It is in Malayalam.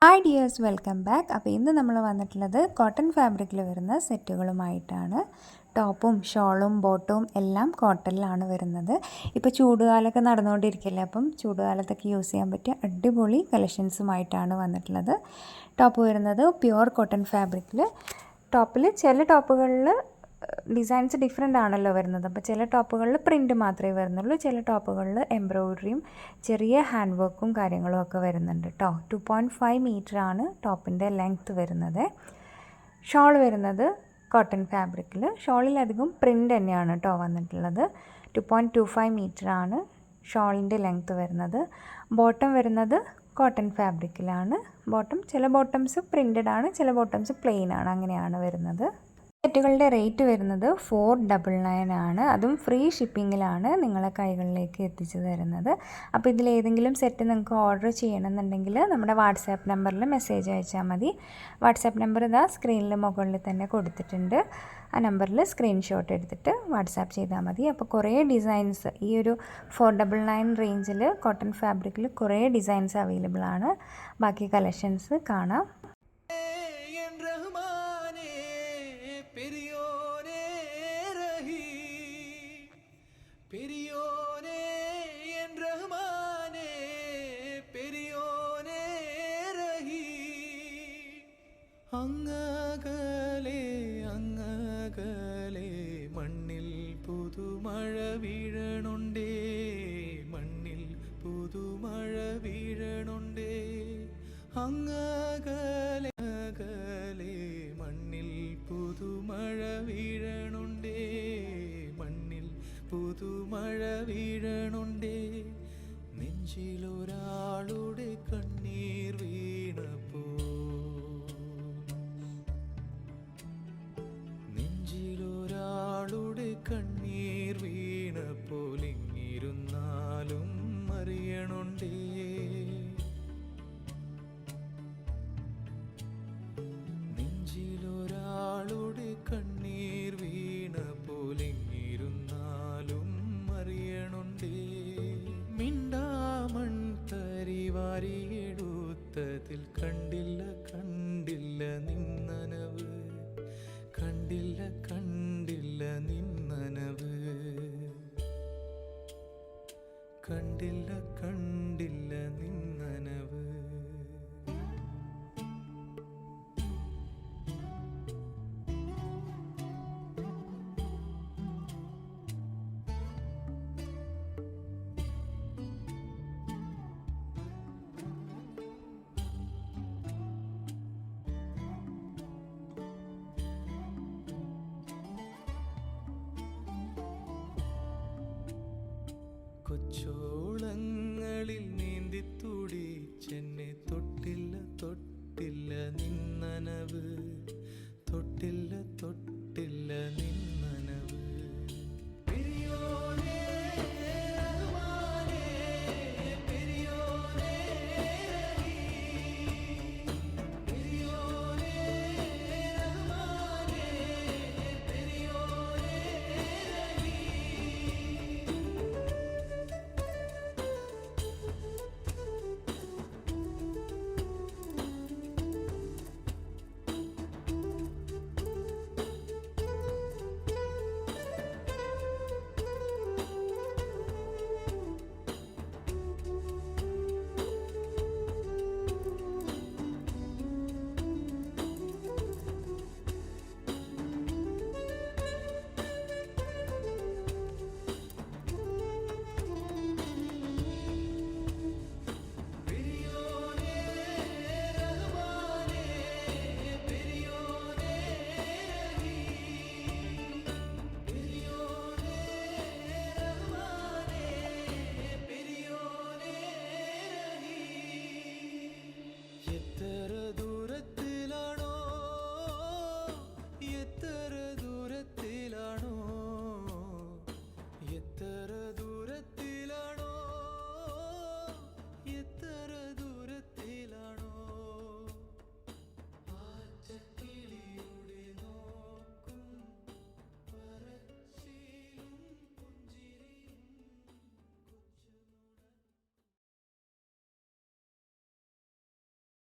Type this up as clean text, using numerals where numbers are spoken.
Hi dears, welcome back. അപ്പോൾ ഇന്ന് നമ്മൾ വന്നിട്ടുള്ളത് കോട്ടൺ ഫാബ്രിക്കിൽ വരുന്ന സെറ്റുകളുമായിട്ടാണ്. ടോപ്പും ഷോളും ബോട്ടും എല്ലാം കോട്ടണിലാണ് വരുന്നത്. ഇപ്പോൾ ചൂടുകാലമൊക്കെ നടന്നുകൊണ്ടിരിക്കില്ലേ, അപ്പം ചൂടുകാലത്തൊക്കെ യൂസ് ചെയ്യാൻ പറ്റിയ അടിപൊളി കളക്ഷൻസുമായിട്ടാണ് വന്നിട്ടുള്ളത്. ടോപ്പ് വരുന്നത് പ്യുവർ കോട്ടൺ ഫാബ്രിക്കിൽ. ടോപ്പിൽ ചില ടോപ്പുകളിൽ ഡിസൈൻസ് ഡിഫറെൻ്റ് ആണല്ലോ വരുന്നത്. അപ്പോൾ ചില ടോപ്പുകളിൽ പ്രിൻറ്റ് മാത്രമേ വരുന്നുള്ളൂ, ചില ടോപ്പുകളിൽ എംബ്രോയ്ഡറിയും ചെറിയ ഹാൻഡ് വർക്കും കാര്യങ്ങളും ഒക്കെ വരുന്നുണ്ട് കേട്ടോ. 2.5 മീറ്ററാണ് ടോപ്പിൻ്റെ ലെങ്ത്ത് വരുന്നത്. ഷോൾ വരുന്നത് കോട്ടൺ ഫാബ്രിക്കിൽ. ഷോളിലധികം പ്രിൻ്റ് തന്നെയാണ് കേട്ടോ വന്നിട്ടുള്ളത്. 2.25 മീറ്ററാണ് ഷോളിൻ്റെ ലെങ്ത്ത് വരുന്നത്. ബോട്ടം വരുന്നത് കോട്ടൺ ഫാബ്രിക്കിലാണ്. ബോട്ടം ചില ബോട്ടംസ് പ്രിൻറ്റഡ് ആണ്, ചില ബോട്ടംസ് പ്ലെയിൻ ആണ്, അങ്ങനെയാണ് വരുന്നത്. സെറ്റുകളുടെ റേറ്റ് വരുന്നത് 499 ആണ്. അതും ഫ്രീ ഷിപ്പിങ്ങിലാണ് നിങ്ങളെ കൈകളിലേക്ക് എത്തിച്ചു തരുന്നത്. അപ്പോൾ ഇതിലേതെങ്കിലും സെറ്റ് നിങ്ങൾക്ക് ഓർഡർ ചെയ്യണമെന്നുണ്ടെങ്കിൽ നമ്മുടെ വാട്സാപ്പ് നമ്പറിൽ മെസ്സേജ് അയച്ചാൽ മതി. വാട്സാപ്പ് നമ്പർ ഇതാ സ്ക്രീനിൽ മുകളിൽ തന്നെ കൊടുത്തിട്ടുണ്ട്. ആ നമ്പറിൽ സ്ക്രീൻഷോട്ട് എടുത്തിട്ട് വാട്സാപ്പ് ചെയ്താൽ മതി. അപ്പോൾ കുറേ ഡിസൈൻസ് ഈ ഒരു 499 റേഞ്ചിൽ കോട്ടൺ ഫാബ്രിക്കിൽ കുറേ ഡിസൈൻസ് അവൈലബിൾ ആണ്. ബാക്കി കളക്ഷൻസ് കാണാം. பெரியோனே என் ரஹ்மானே பெரியோனே ரஹீ അങ്ങകലെ അങ്ങകലെ മണ്ണിൽ പുതുമഴ വീഴണുണ്ടേ, മണ്ണിൽ പുതുമഴ വീഴണുണ്ടേ. അങ്ങകലെ അകലെ മണ്ണിൽ പുതുമഴ വീഴണുണ്ടേ, മണ്ണിൽ പുതുമഴ വീഴണുണ്ടേ. നെഞ്ചിലൊരാളുടെ കണ്ണീർ വീണപ്പോ, നെഞ്ചിലൊരാളുടെ കണ്ണീർ വീണപ്പോൾ എങ്ങിരുന്നാലും അറിയണുണ്ടേ. നെഞ്ചിലൊരാളുടെ കണ്ണീർ വീണപ്പോൾ എങ്ങിരുന്നാലും അറിയണുണ്ടേ. മിണ്ടാമൺ തരിവാരിയെടുത്തതിൽ കണ്ടില്ല